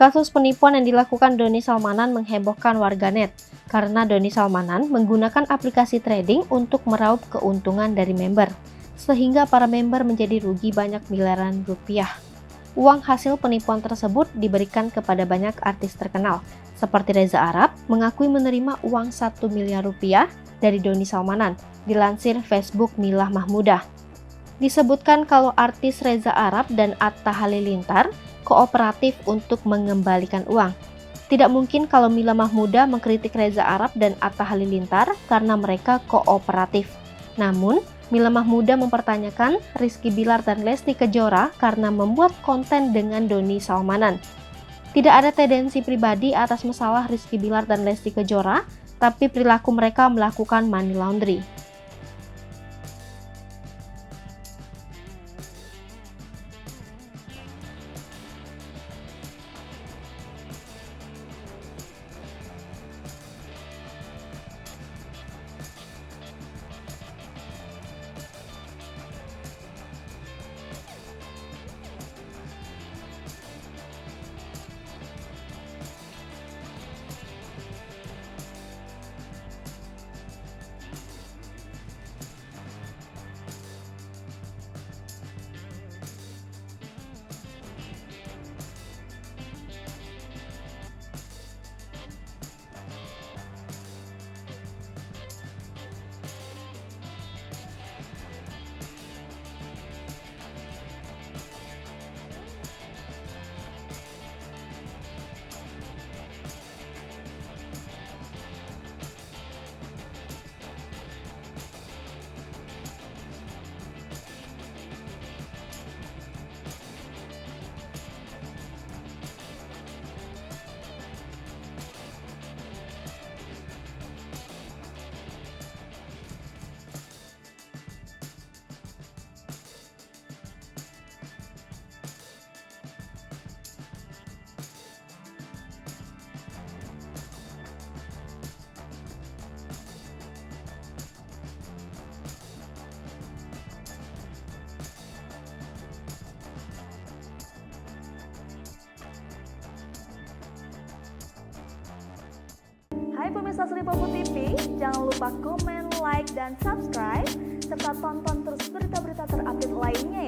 Kasus penipuan yang dilakukan Doni Salmanan menghebohkan warganet karena Doni Salmanan menggunakan aplikasi trading untuk meraup keuntungan dari member, sehingga para member menjadi rugi banyak miliaran rupiah. Uang hasil penipuan tersebut diberikan kepada banyak artis terkenal, seperti Reza Arab mengakui menerima uang 1 miliar rupiah dari Doni Salmanan, dilansir Facebook Milah Mahmudah. Disebutkan kalau artis Reza Arab dan Atta Halilintar kooperatif untuk mengembalikan uang. Tidak mungkin kalau Milah Mahmudah mengkritik Reza Arab dan Atta Halilintar karena mereka kooperatif. Namun, Milah Mahmudah mempertanyakan Rizky Bilar dan Lesti Kejora karena membuat konten dengan Doni Salmanan. Tidak ada tendensi pribadi atas masalah Rizky Bilar dan Lesti Kejora, tapi perilaku mereka melakukan money laundry. Hai pemirsa Sri Popo TV, jangan lupa komen, like, dan subscribe, serta tonton terus berita-berita terupdate lainnya